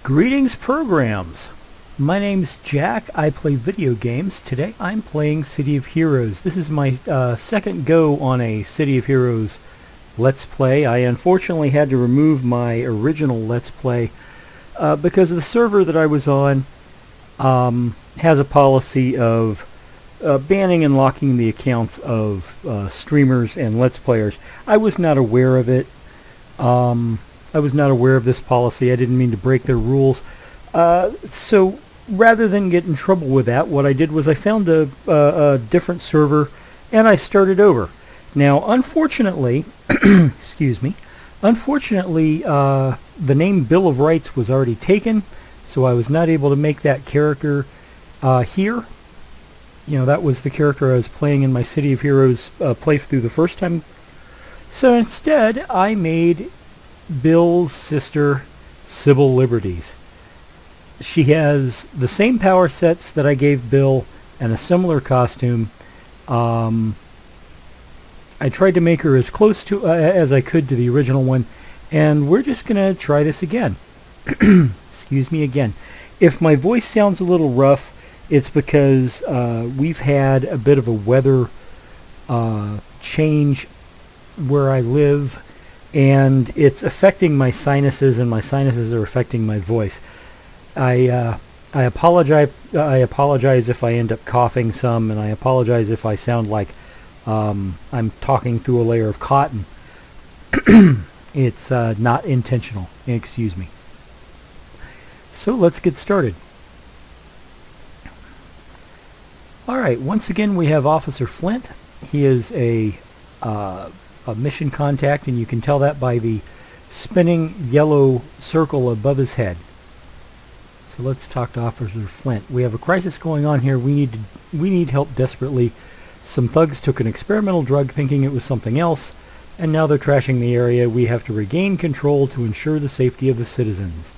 Greetings, programs. My name's Jack. I play video games. Today I'm playing City of Heroes. This is my second go on a City of Heroes Let's Play. I unfortunately had to remove my original Let's Play because the server that I was on has a policy of banning and locking the accounts of streamers and Let's Players. I was not aware of it. I was not aware of this policy. I didn't mean to break their rules. So rather than get in trouble with that, what I did was I found a different server and I started over. Now, unfortunately, excuse me, unfortunately, the name Bill of Rights was already taken, so I was not able to make that character here. You know, that was the character I was playing in my City of Heroes playthrough the first time. So instead, I made Bill's sister, Sybil Liberty's. She has the same power sets that I gave Bill and a similar costume. I tried to make her as close to as I could to the original one, and we're just going to try this again. Excuse me again. If my voice sounds a little rough, it's because we've had a bit of a weather change where I live, and it's affecting my sinuses, and my sinuses are affecting my voice. I apologize. I apologize if I end up coughing some, and I apologize if I sound like I'm talking through a layer of cotton. It's not intentional. Excuse me. So let's get started. All right. Once again, we have Officer Flint. He is a mission contact, and you can tell that by the spinning yellow circle above his head. So let's talk to Officer Flint. We have a crisis going on here. We need help desperately. Some thugs took an experimental drug thinking it was something else, and now they're trashing the area. We have to regain control to ensure the safety of the citizens.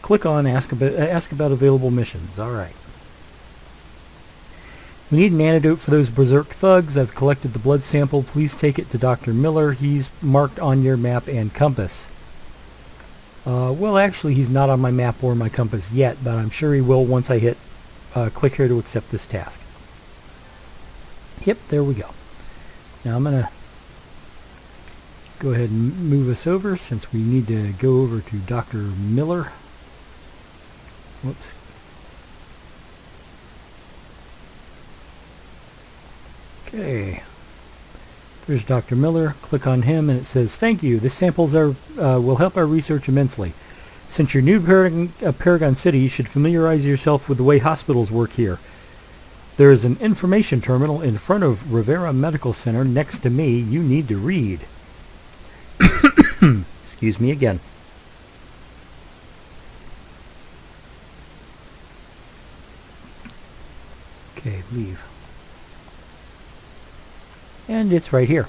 Click on ask about available missions. All right. We need an antidote for those berserk thugs. I've collected the blood sample. Please take it to Dr. Miller. He's marked on your map and compass. Well, actually, he's not on my map or my compass yet, but I'm sure he will once I hit click here to accept this task. Yep, there we go. Now I'm going to go ahead and move us over since we need to go over to Dr. Miller. Whoops. Okay, there's Dr. Miller. Click on him and it says, "Thank you. The samples will help our research immensely. Since you're new to Paragon City, you should familiarize yourself with the way hospitals work here. There is an information terminal in front of Rivera Medical Center next to me. You need to read." Excuse me again. Okay, leave. And it's right here.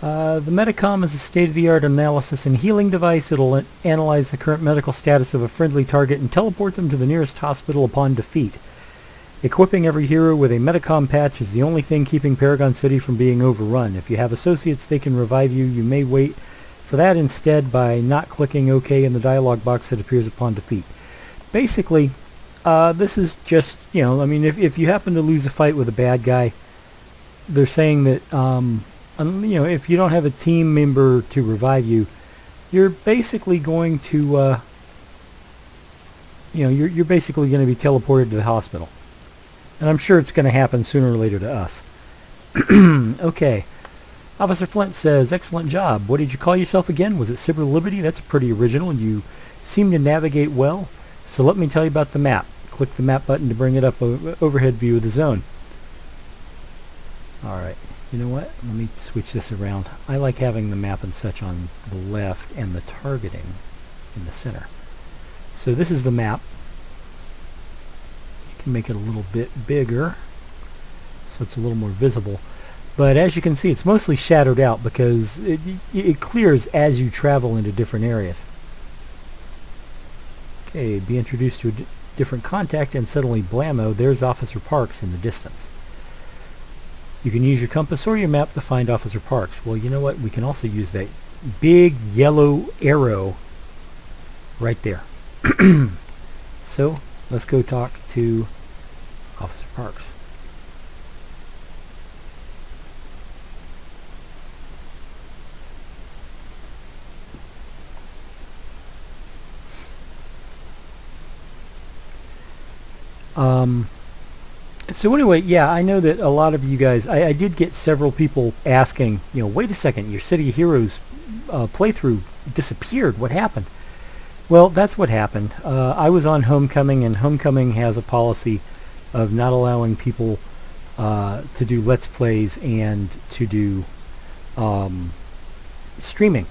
The Medicom is a state-of-the-art analysis and healing device. It'll analyze the current medical status of a friendly target and teleport them to the nearest hospital upon defeat. Equipping every hero with a Medicom patch is the only thing keeping Paragon City from being overrun. If you have associates they can revive you, you may wait for that instead by not clicking OK in the dialog box that appears upon defeat. Basically, this is just, you know, I mean, if you happen to lose a fight with a bad guy, they're saying that, you know, if you don't have a team member to revive you, you're basically going to, you know, you're basically going to be teleported to the hospital. And I'm sure it's going to happen sooner or later to us. Okay. Officer Flint says, "Excellent job. What did you call yourself again? Was it Sybil Liberty? That's pretty original. You seem to navigate well. So let me tell you about the map." Click the map button to bring it up overhead view of the zone. Alright, you know what? Let me switch this around. I like having the map and such on the left and the targeting in the center. So this is the map. You can make it a little bit bigger so it's a little more visible. But as you can see, it's mostly shadowed out because it clears as you travel into different areas. Okay, be introduced to a different contact, and suddenly, blammo, there's Officer Parks in the distance. You can use your compass or your map to find Officer Parks. Well, you know what? We can also use that big yellow arrow right there. So let's go talk to Officer Parks. So anyway, yeah, I know that a lot of you guys, I did get several people asking, wait a second, your City of Heroes playthrough disappeared. What happened? Well, that's what happened. I was on Homecoming, and Homecoming has a policy of not allowing people to do Let's Plays and to do streaming.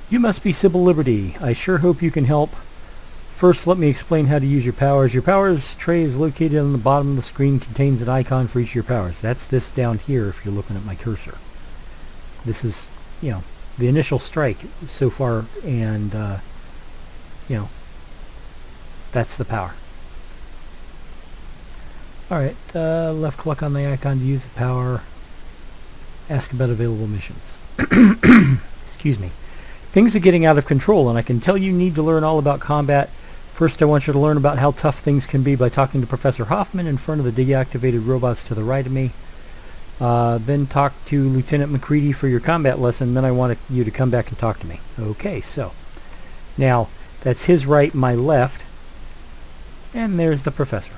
You must be Sybil Liberty. I sure hope you can help. First, let me explain how to use your powers. Your powers tray is located on the bottom of the screen, contains an icon for each of your powers. That's this down here if you're looking at my cursor. This is, the initial strike so far, and, that's the power. Alright, left click on the icon to use the power. Ask about available missions. Excuse me. Things are getting out of control, and I can tell you need to learn all about combat. First, I want you to learn about how tough things can be by talking to Professor Hoffman in front of the deactivated robots to the right of me. Then talk to Lieutenant McCready for your combat lesson. Then I want you to come back and talk to me. Okay, so now that's his right, my left, and there's the professor.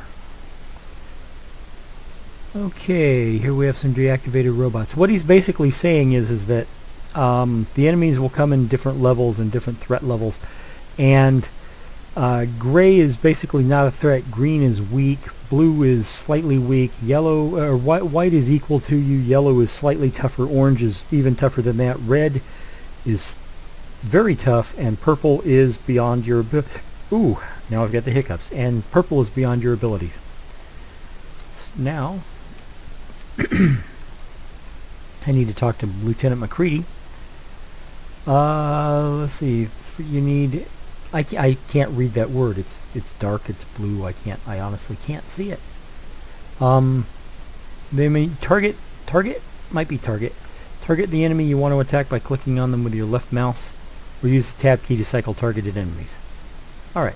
Okay, here we have some deactivated robots. What he's basically saying is that the enemies will come in different levels and different threat levels, and gray is basically not a threat. Green is weak. Blue is slightly weak. Yellow or white is equal to you. Yellow is slightly tougher. Orange is even tougher than that. Red is very tough, and purple is beyond your ooh, now I've got the hiccups. And purple is beyond your abilities. Now I need to talk to Lieutenant McCready. Let's see. You need. I can't read that word. It's dark. It's blue. I honestly can't see it. They mean target might be target. Target the enemy you want to attack by clicking on them with your left mouse, or use the tab key to cycle targeted enemies. All right.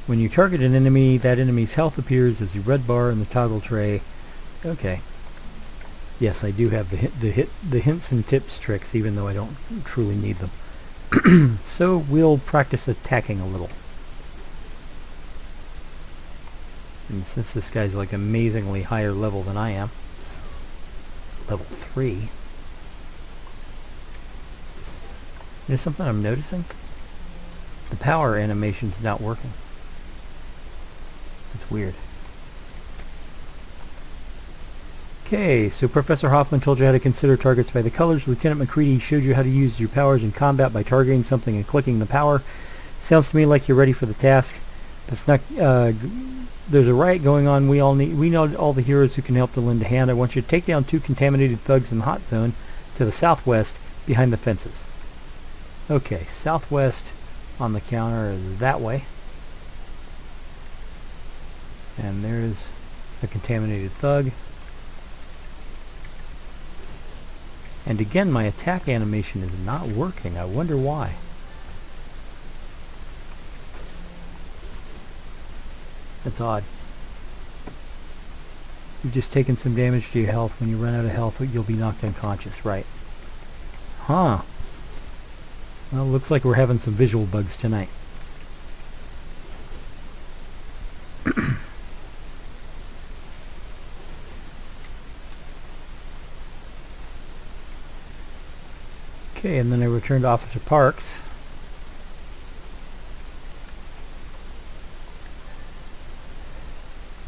When you target an enemy, that enemy's health appears as a red bar in the toggle tray. Okay. Yes, I do have the hints and tips tricks, even though I don't truly need them. So we'll practice attacking a little. And since this guy's like amazingly higher level than I am, level 3. There's something I'm noticing. The power animation's not working. That's weird. Okay, so Professor Hoffman told you how to consider targets by the colors. Lieutenant McCready showed you how to use your powers in combat by targeting something and clicking the power. Sounds to me like you're ready for the task. That's not. There's a riot going on. We know all the heroes who can help to lend a hand. I want you to take down 2 contaminated thugs in the hot zone to the southwest behind the fences. Okay, southwest on the counter is that way. And there's a contaminated thug. And again, my attack animation is not working. I wonder why. That's odd. You've just taken some damage to your health. When you run out of health, you'll be knocked unconscious, right? Huh. Well, looks like we're having some visual bugs tonight. Okay, and then I return to Officer Parks.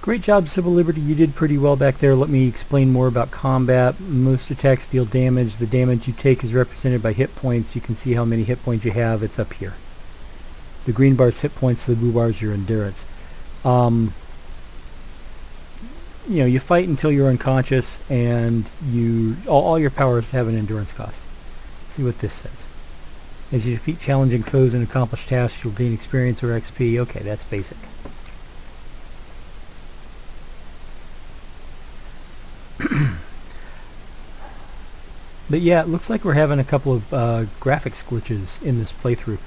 Great job, Sybil Liberty. You did pretty well back there. Let me explain more about combat. Most attacks deal damage. The damage you take is represented by hit points. You can see how many hit points you have. It's up here. The green bar's hit points, the blue bar's your endurance. You fight until you're unconscious, and all your powers have an endurance cost. See what this says. As you defeat challenging foes and accomplish tasks, you'll gain experience or XP. Okay, that's basic. But yeah, it looks like we're having a couple of graphics glitches in this playthrough.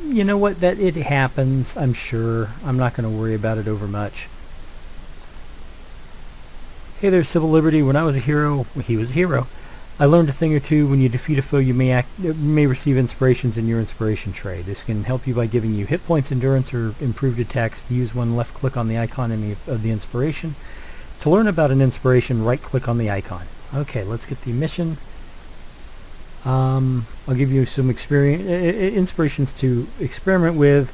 You know what? That it happens, I'm sure. I'm not going to worry about it over much. Hey there, Sybil Liberty. When I was a hero, he was a hero. I learned a thing or two. When you defeat a foe, you may receive inspirations in your inspiration tray. This can help you by giving you hit points, endurance, or improved attacks. To use one, left click on the icon of the inspiration. To learn about an inspiration, right click on the icon. Okay, let's get the mission. I'll give you some inspirations to experiment with.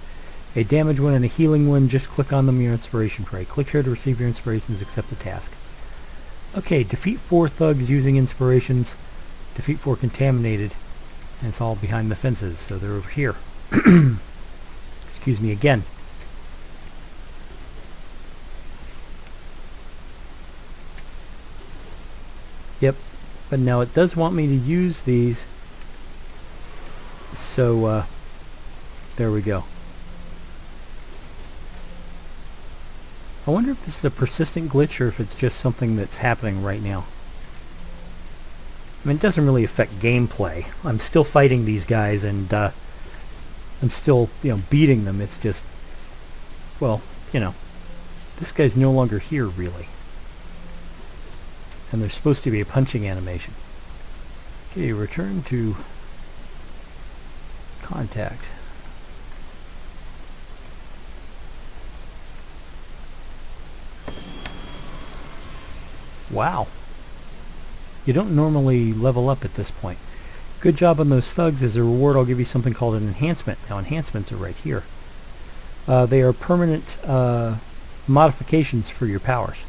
A damage one and a healing one. Just click on them in your inspiration tray. Click here to receive your inspirations. Accept the task. Okay, defeat 4 thugs using inspirations. Defeat 4 contaminated. And it's all behind the fences, so they're over here. Excuse me again. Yep, but now it does want me to use these. So, there we go. I wonder if this is a persistent glitch or if it's just something that's happening right now. I mean, it doesn't really affect gameplay. I'm still fighting these guys and I'm still, beating them. It's just, well, this guy's no longer here, really. And there's supposed to be a punching animation. Okay, return to contact. Wow. You don't normally level up at this point. Good job on those thugs. As a reward, I'll give you something called an enhancement. Now, enhancements are right here. They are permanent modifications for your powers.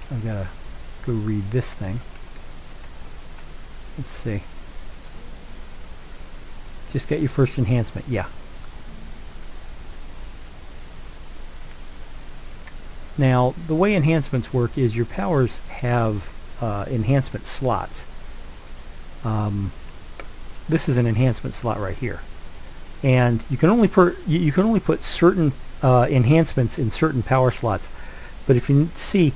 I've got to go read this thing. Let's see. Just get your first enhancement. Yeah. Now, the way enhancements work is your powers have enhancement slots. This is an enhancement slot right here, and you can only put certain enhancements in certain power slots. But if you see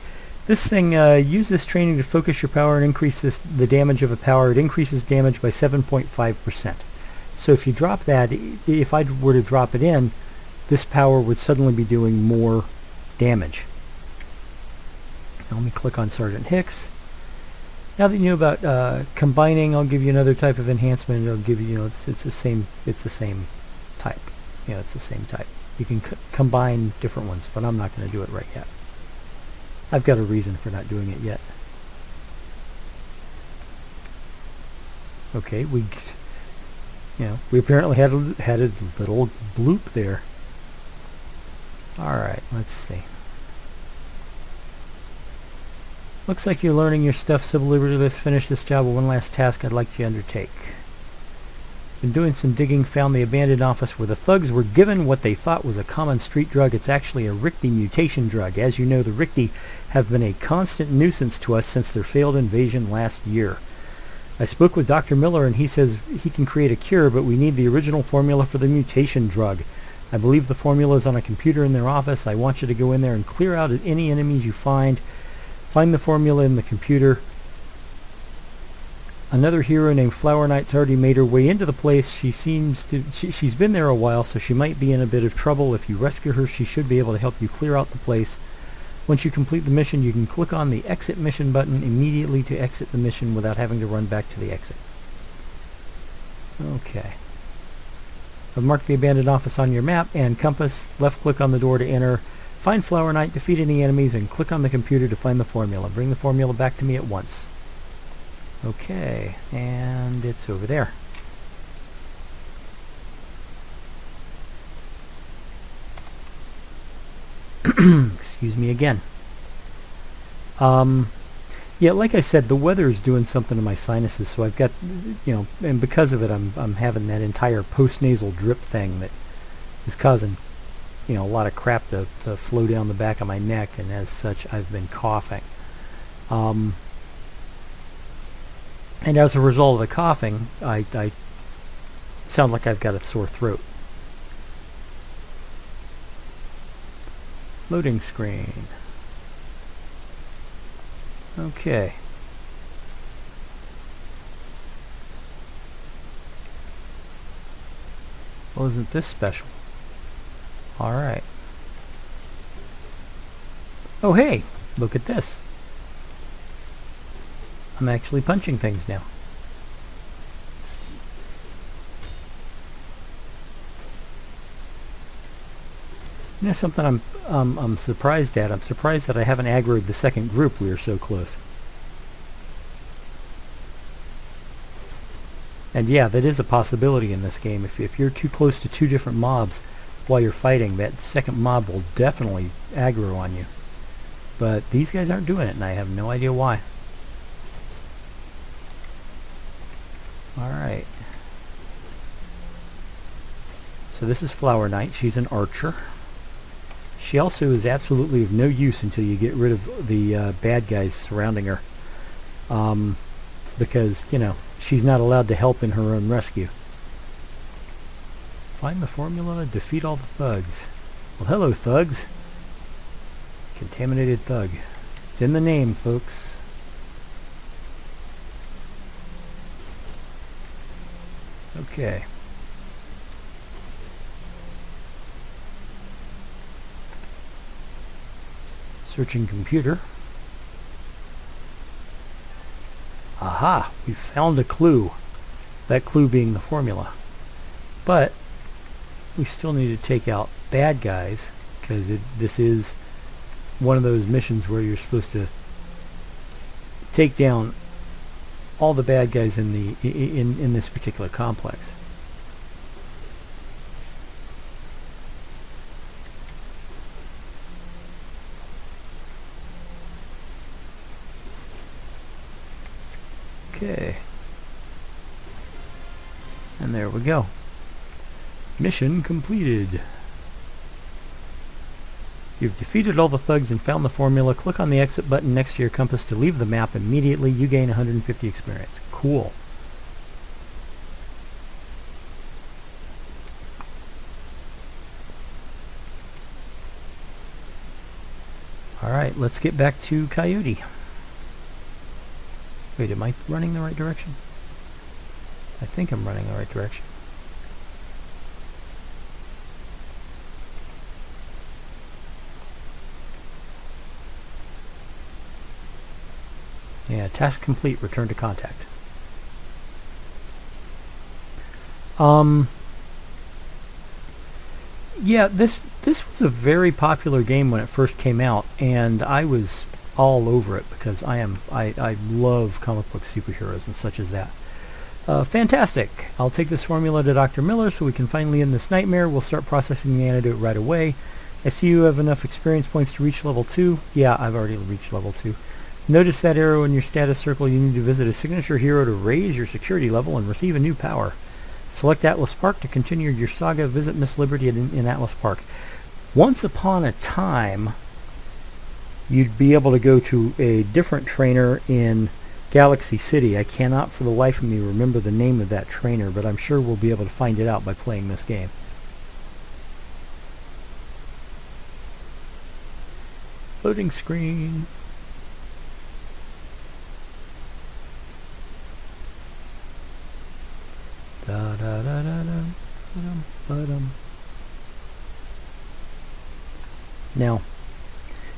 this thing, use this training to focus your power and increase the damage of a power. It increases damage by 7.5%. So if you drop that, if I were to drop it in, this power would suddenly be doing more damage. Now let me click on Sergeant Hicks. Now that you know about combining, I'll give you another type of enhancement. It'll give you, it's the same type. It's the same type. You can combine different ones, but I'm not going to do it right yet. I've got a reason for not doing it yet. Okay, we apparently had a little bloop there. All right, let's see. Looks like you're learning your stuff, Sybil Liberty. Let's finish this job with one last task I'd like to undertake. Been doing some digging, found the abandoned office where the thugs were given what they thought was a common street drug. It's actually a Richter mutation drug. As you know, the Richter have been a constant nuisance to us since their failed invasion last year. I spoke with Dr. Miller and he says he can create a cure, but we need the original formula for the mutation drug. I believe the formula is on a computer in their office. I want you to go in there and clear out any enemies you find. Find the formula in the computer. Another hero named Flower Knight's already made her way into the place. She's been there a while, so she might be in a bit of trouble. If you rescue her, she should be able to help you clear out the place. Once you complete the mission, you can click on the exit mission button immediately to exit the mission without having to run back to the exit. Okay. I've marked the abandoned office on your map and compass. Left click on the door to enter. Find Flower Knight, defeat any enemies, and click on the computer to find the formula. Bring the formula back to me at once. Okay, and it's over there. Excuse me again. Yeah, like I said, the weather is doing something to my sinuses, so I've got, and because of it, I'm having that entire post-nasal drip thing that is causing, a lot of crap to flow down the back of my neck, and as such, I've been coughing. And as a result of the coughing, I sound like I've got a sore throat. Loading screen. Okay. Well, isn't this special? Alright. Oh hey, look at this. I'm actually punching things now. You know something I'm surprised at? I'm surprised that I haven't aggroed the second group. We were so close. And yeah, that is a possibility in this game. If you're too close to two different mobs while you're fighting, that second mob will definitely aggro on you. But these guys aren't doing it, and I have no idea why. Alright. So this is Flower Knight. She's an archer. She also is absolutely of no use until you get rid of the bad guys surrounding her. Because, you know, she's not allowed to help in her own rescue. Find the formula to defeat all the thugs. Well, hello, thugs. Contaminated thug. It's in the name, folks. Okay. Searching computer. Aha! We found a clue. That clue being the formula. But we still need to take out bad guys, because this is one of those missions where you're supposed to take down all the bad guys in this particular complex. Okay. And there we go. Mission completed. You've defeated all the thugs and found the formula. Click on the exit button next to your compass to leave the map immediately. You gain 150 experience. Cool. Alright, let's get back to Coyote. Wait, am I running the right direction? I think I'm running the right direction. Yeah, task complete. Return to contact. Yeah, this was a very popular game when it first came out, and I was all over it because I love comic book superheroes and such as that. Fantastic. I'll take this formula to Dr. Miller so we can finally end this nightmare. We'll start processing the antidote right away. I see you have enough experience points to reach level 2. Yeah, I've already reached level 2. Notice that arrow in your status circle. You need to visit a signature hero to raise your security level and receive a new power. Select Atlas Park to continue your saga. Visit Miss Liberty in Atlas Park. Once upon a time, you'd be able to go to a different trainer in Galaxy City. I cannot for the life of me remember the name of that trainer, but I'm sure we'll be able to find it out by playing this game. Loading screen. Da da da da da ba-dum. Now,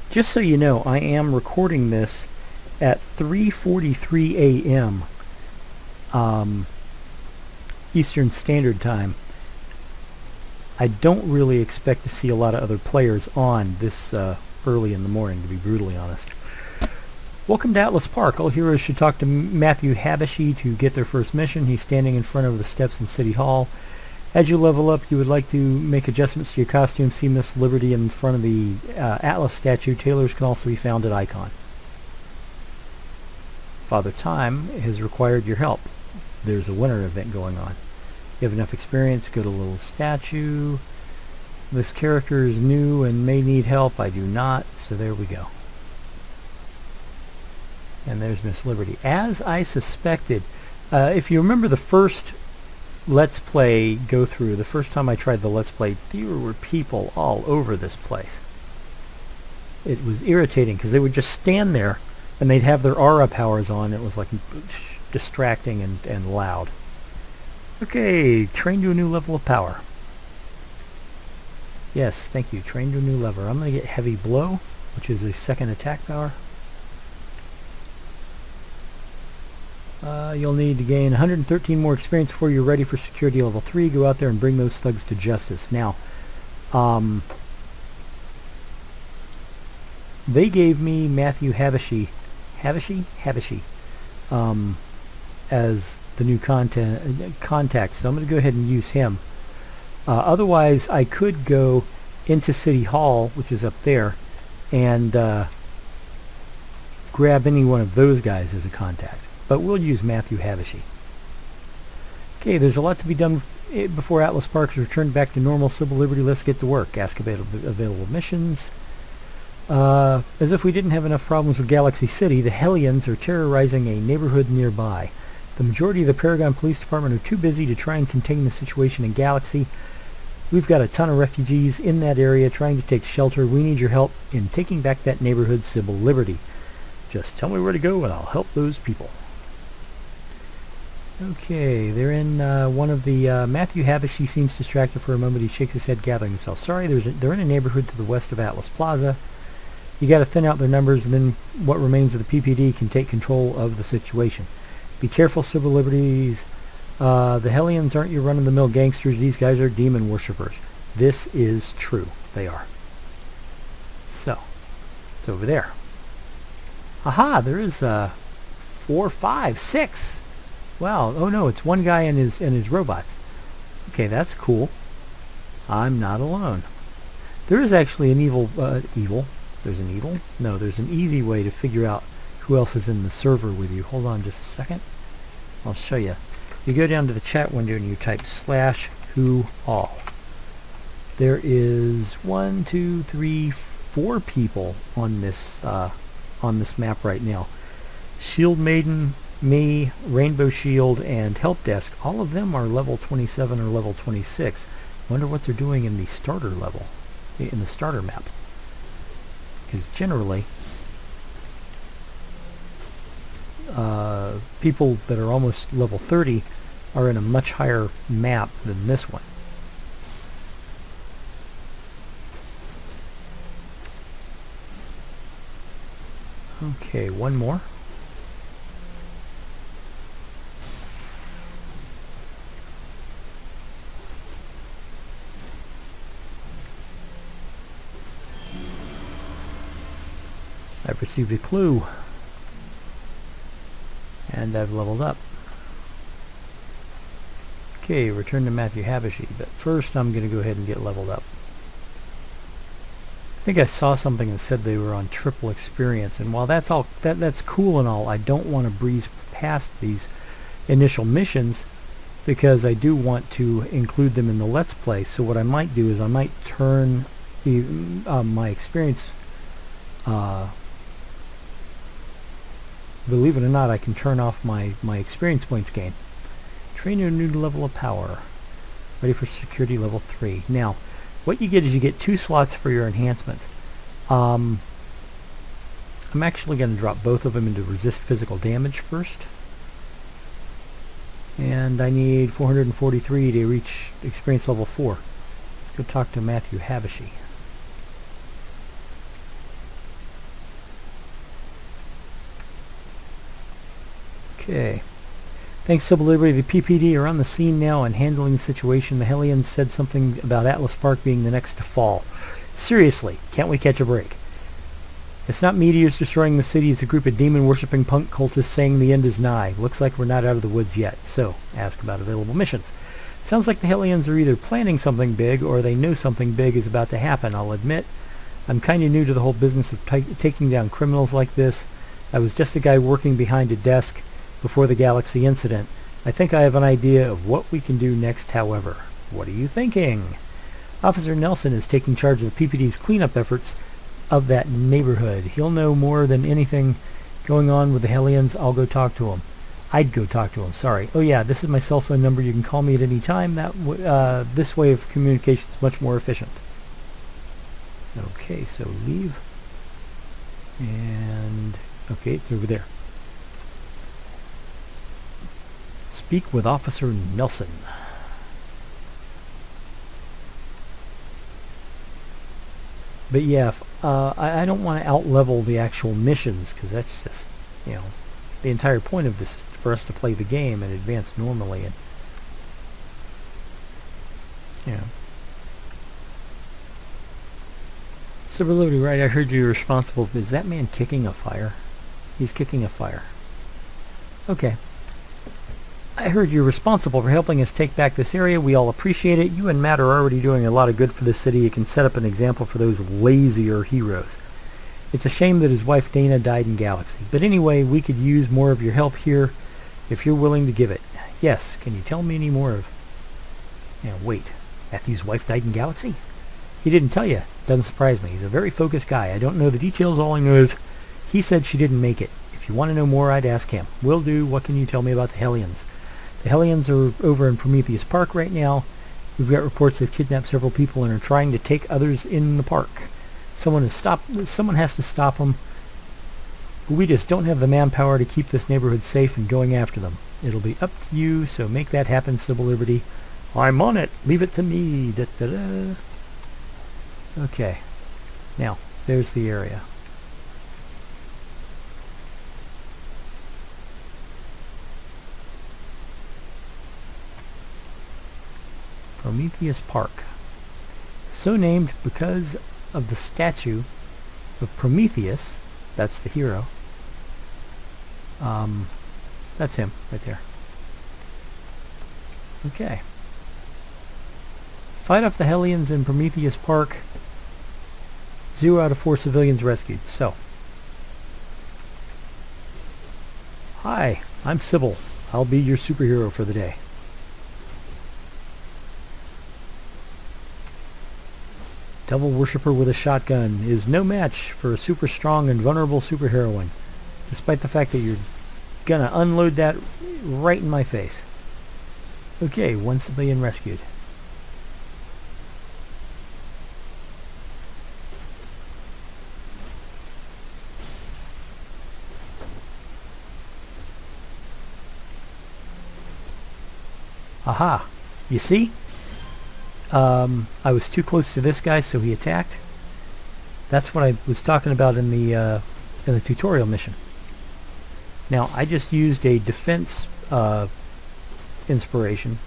just so you know, I am recording this at 3:43 a.m. Eastern Standard Time. I don't really expect to see a lot of other players on this early in the morning, to be brutally honest. Welcome to Atlas Park. All heroes should talk to Matthew Habashi to get their first mission. He's standing in front of the steps in City Hall. As you level up, you would like to make adjustments to your costume. See Miss Liberty in front of the Atlas statue. Tailors can also be found at Icon. Father Time has required your help. There's a winter event going on. You have enough experience, go to little statue. This character is new and may need help. I do not, so there we go. And there's Miss Liberty. As I suspected, if you remember the first Let's Play go-through, the first time I tried the Let's Play, there were people all over this place. It was irritating because they would just stand there and they'd have their aura powers on. It was like distracting and loud. Okay, train to a new level of power. Yes, thank you. Train to a new level. I'm going to get Heavy Blow, which is a second attack power. You'll need to gain 113 more experience before you're ready for security level 3. Go out there and bring those thugs to justice. Now, they gave me Matthew Havishey, as the new contact, so I'm going to go ahead and use him. Otherwise, I could go into City Hall, which is up there, and grab any one of those guys as a contact. But we'll use Matthew Havishey. Okay, there's a lot to be done before Atlas Park is returned back to normal. Sybil Liberty, let's get to work. Ask available missions. As if we didn't have enough problems with Galaxy City, the Hellions are terrorizing a neighborhood nearby. The majority of the Paragon Police Department are too busy to try and contain the situation in Galaxy. We've got a ton of refugees in that area trying to take shelter. We need your help in taking back that neighborhood, Sybil Liberty. Just tell me where to go and I'll help those people. Okay, they're in one of the... Matthew Havishey seems distracted for a moment. He shakes his head, gathering himself. Sorry, they're in a neighborhood to the west of Atlas Plaza. You got to thin out their numbers, and then what remains of the PPD can take control of the situation. Be careful, Sybil Liberties. The Hellions aren't your run-of-the-mill gangsters. These guys are demon worshippers. This is true. They are. So, it's over there. Aha, there is 4, 5, 6. Wow. Oh no, it's one guy and his robots. Okay, that's cool. I'm not alone. There is actually an evil. There's an evil? No, there's an easy way to figure out who else is in the server with you. Hold on just a second. I'll show you. You go down to the chat window and you type /who_all. There is 1, 2, 3, 4 people on this map right now. Shield Maiden, me, Rainbow Shield, and Help Desk. All of them are level 27 or level 26. Wonder what they're doing in the starter level, in the starter map. Because generally, people that are almost level 30 are in a much higher map than this one. Okay, one more. I've received a clue. And I've leveled up. Okay, return to Matthew Havishey, but first I'm going to go ahead and get leveled up. I think I saw something that said they were on triple experience, and while that's cool and all, I don't want to breeze past these initial missions because I do want to include them in the Let's Play. So what I might do is I might turn my experience. Believe it or not, I can turn off my experience points gain. Train your new level of power. Ready for security level 3. Now, what you get is you get 2 slots for your enhancements. I'm actually going to drop both of them into resist physical damage first. And I need 443 to reach experience level 4. Let's go talk to Matthew Havishey. Okay. Thanks, Sybil Liberty. The PPD are on the scene now and handling the situation. The Hellions said something about Atlas Park being the next to fall. Seriously, can't we catch a break? It's not meteors destroying the city. It's a group of demon-worshipping punk cultists saying the end is nigh. Looks like we're not out of the woods yet. So, ask about available missions. Sounds like the Hellions are either planning something big or they know something big is about to happen. I'll admit, I'm kind of new to the whole business of taking down criminals like this. I was just a guy working behind a desk before the Galaxy incident. I think I have an idea of what we can do next, however. What are you thinking? Officer Nelson is taking charge of the PPD's cleanup efforts of that neighborhood. He'll know more than anything going on with the Hellions. I'll go talk to him. I'd go talk to him, sorry. Oh yeah, this is my cell phone number. You can call me at any time. This way of communication is much more efficient. Okay, so leave. And, okay, it's over there. Speak with Officer Nelson. But yeah, I don't want to out-level the actual missions, because that's just, you know, the entire point of this is for us to play the game and advance normally. And yeah. Sybil Liberty, right, I heard you're responsible. Is that man kicking a fire? He's kicking a fire. Okay. I heard you're responsible for helping us take back this area. We all appreciate it. You and Matt are already doing a lot of good for the city. You can set up an example for those lazier heroes. It's a shame that his wife Dana died in Galaxy. But anyway, we could use more of your help here if you're willing to give it. Yes, can you tell me any more of... Yeah, wait. Matthew's wife died in Galaxy? He didn't tell you. Doesn't surprise me. He's a very focused guy. I don't know the details. All I know is he said she didn't make it. If you want to know more, I'd ask him. Will do. What can you tell me about the Hellions? The Hellions are over in Prometheus Park right now. We've got reports they've kidnapped several people and are trying to take others in the park. Someone has to stop them. But we just don't have the manpower to keep this neighborhood safe and going after them. It'll be up to you, so make that happen, Sybil Liberty. I'm on it. Leave it to me. Da, da, da. Okay. Now, there's the area. Prometheus Park. So named because of the statue of Prometheus. That's the hero. That's him right there. Okay. Fight off the Hellions in Prometheus Park. 0 out of 4 civilians rescued. So. Hi, I'm Sybil. I'll be your superhero for the day. Devil Worshipper with a shotgun is no match for a super strong and vulnerable superheroine, despite the fact that you're gonna unload that right in my face. Okay, 1 civilian rescued. Aha! You see? I was too close to this guy, so he attacked. That's what I was talking about in the tutorial mission. Now, I just used a defense inspiration,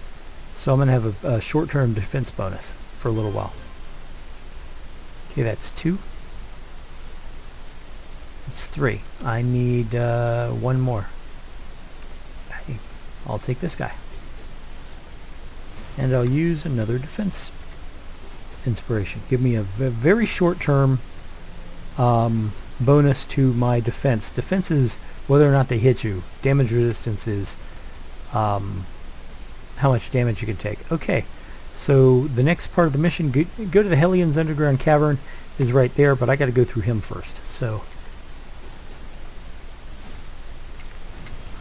so I'm going to have a short-term defense bonus for a little while. Okay, that's 2. That's 3. I need 1 more. Hey, I'll take this guy. And I'll use another defense inspiration. Give me a very short-term bonus to my defense. Defense is whether or not they hit you. Damage resistance is how much damage you can take. Okay, so the next part of the mission, go to the Hellions underground cavern, is right there, but I got to go through him first. So,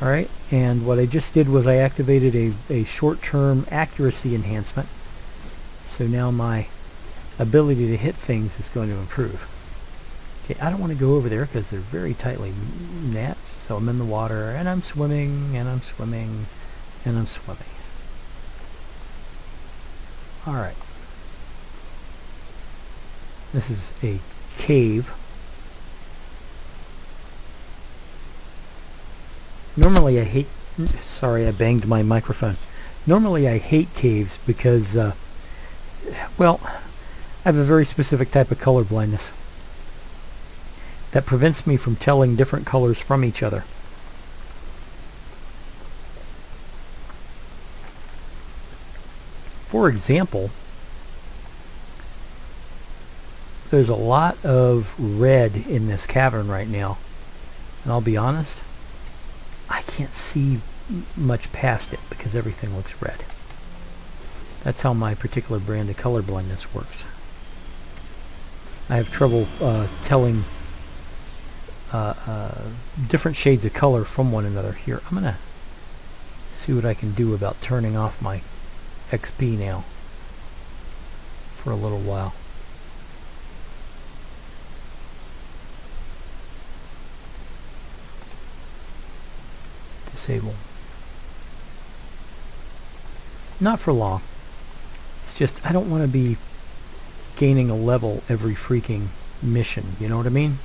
all right, and what I just did was I activated a short-term accuracy enhancement. So now my ability to hit things is going to improve. Okay, I don't want to go over there because they're very tightly knit. So I'm in the water, and I'm swimming, and I'm swimming, and I'm swimming. All right. This is a cave. Normally I hate... Sorry, I banged my microphone. Normally I hate caves because, well, I have a very specific type of color blindness that prevents me from telling different colors from each other. For example, there's a lot of red in this cavern right now, and I'll be honest, I can't see much past it because everything looks red. That's how my particular brand of color blindness works. I have trouble telling different shades of color from one another. Here, I'm gonna see what I can do about turning off my XP now for a little while. Disable. Not for long. It's just I don't want to be gaining a level every freaking mission, you know what I mean?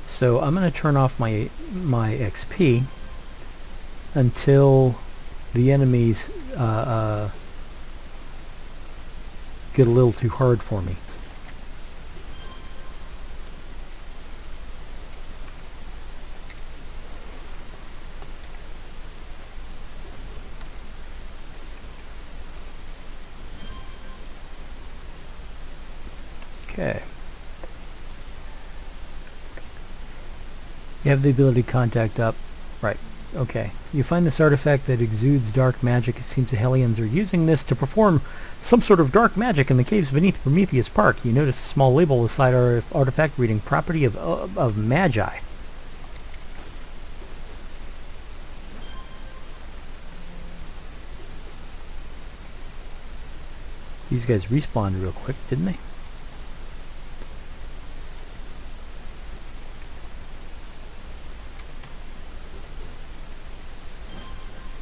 So I'm going to turn off my XP until the enemies get a little too hard for me. Okay. You have the ability to contact up. Right. Okay. You find this artifact that exudes dark magic. It seems the Hellions are using this to perform some sort of dark magic in the caves beneath Prometheus Park. You notice a small label beside our artifact reading property of Magi. These guys respawned real quick, didn't they?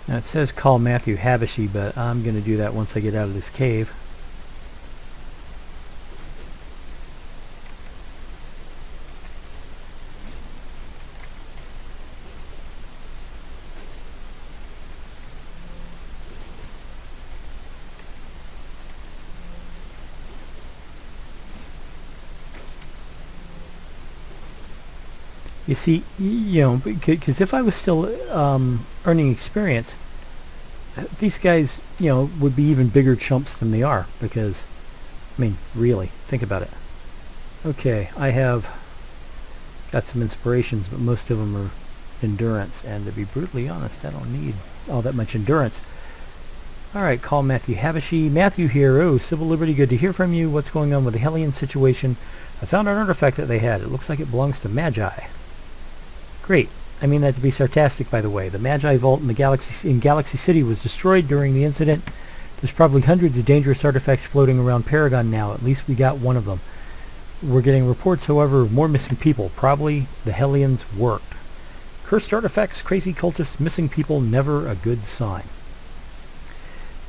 Now it says call Matthew Habashi, but I'm going to do that once I get out of this cave. You see, you know, because if I was still earning experience, these guys, you know, would be even bigger chumps than they are. Because, I mean, really, think about it. Okay, I have got some inspirations, but most of them are endurance. And to be brutally honest, I don't need all that much endurance. Alright, call Matthew Habashi. Matthew here. Oh, Sybil Liberty, good to hear from you. What's going on with the Hellion situation? I found an artifact that they had. It looks like it belongs to Magi. Great. I mean that to be sarcastic, by the way. The Magi Vault in Galaxy City was destroyed during the incident. There's probably hundreds of dangerous artifacts floating around Paragon now. At least we got one of them. We're getting reports, however, of more missing people. Probably the Hellions worked. Cursed artifacts, crazy cultists, missing people, never a good sign.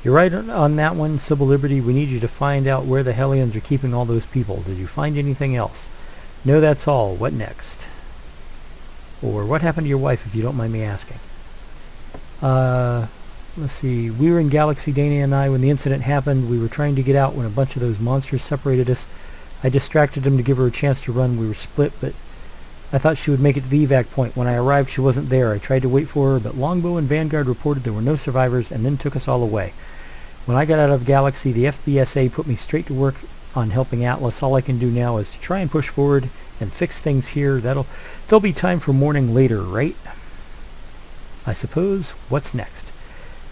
You're right on that one, Sybil Liberty. We need you to find out where the Hellions are keeping all those people. Did you find anything else? No, that's all. What next? Or what happened to your wife, if you don't mind me asking? Let's see. We were in Galaxy, Dana and I, when the incident happened. We were trying to get out when a bunch of those monsters separated us. I distracted them to give her a chance to run. We were split, but I thought she would make it to the evac point. When I arrived, she wasn't there. I tried to wait for her, but Longbow and Vanguard reported there were no survivors and then took us all away. When I got out of Galaxy, the FBSA put me straight to work on helping Atlas. All I can do now is to try and push forward and fix things here. There'll be time for morning later, right? I suppose. What's next?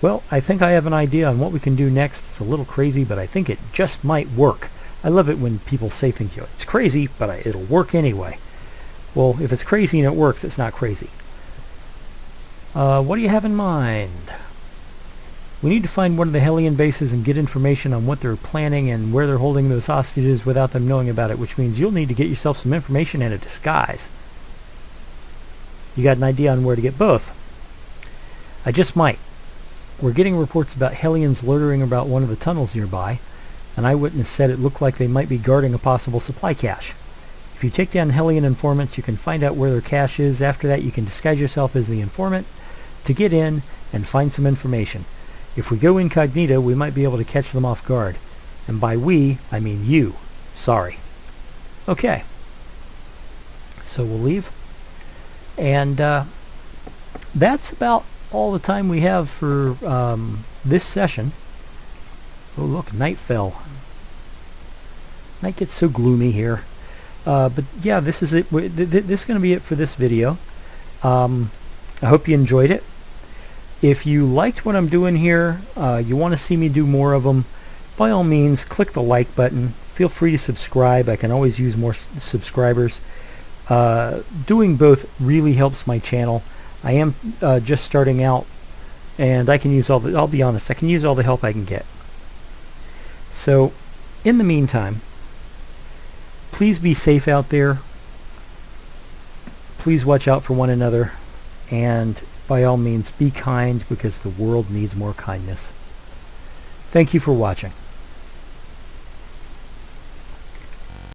Well, I think I have an idea on what we can do next. It's a little crazy, but I think it just might work. I love it when people say things, you know, it's crazy, but it'll work anyway. Well, if it's crazy and it works, it's not crazy. What do you have in mind? We need to find one of the Hellion bases and get information on what they're planning and where they're holding those hostages without them knowing about it, which means you'll need to get yourself some information and a disguise. You got an idea on where to get both? I just might. We're getting reports about Hellions loitering about one of the tunnels nearby. An eyewitness said it looked like they might be guarding a possible supply cache. If you take down Hellion informants, you can find out where their cache is. After that, you can disguise yourself as the informant to get in and find some information. If we go incognito, we might be able to catch them off guard. And by we, I mean you. Sorry. Okay. So we'll leave. And that's about all the time we have for this session. Oh, look, night fell. Night gets so gloomy here. But yeah, this is it. This is going to be it for this video. I hope you enjoyed it. If you liked what I'm doing here, you want to see me do more of them, by all means, click the like button. Feel free to subscribe. I can always use more subscribers. Doing both really helps my channel. I am just starting out, and I can use all the, I'll be honest, I can use all the help I can get. So, in the meantime, please be safe out there. Please watch out for one another. And by all means, be kind, because the world needs more kindness. Thank you for watching.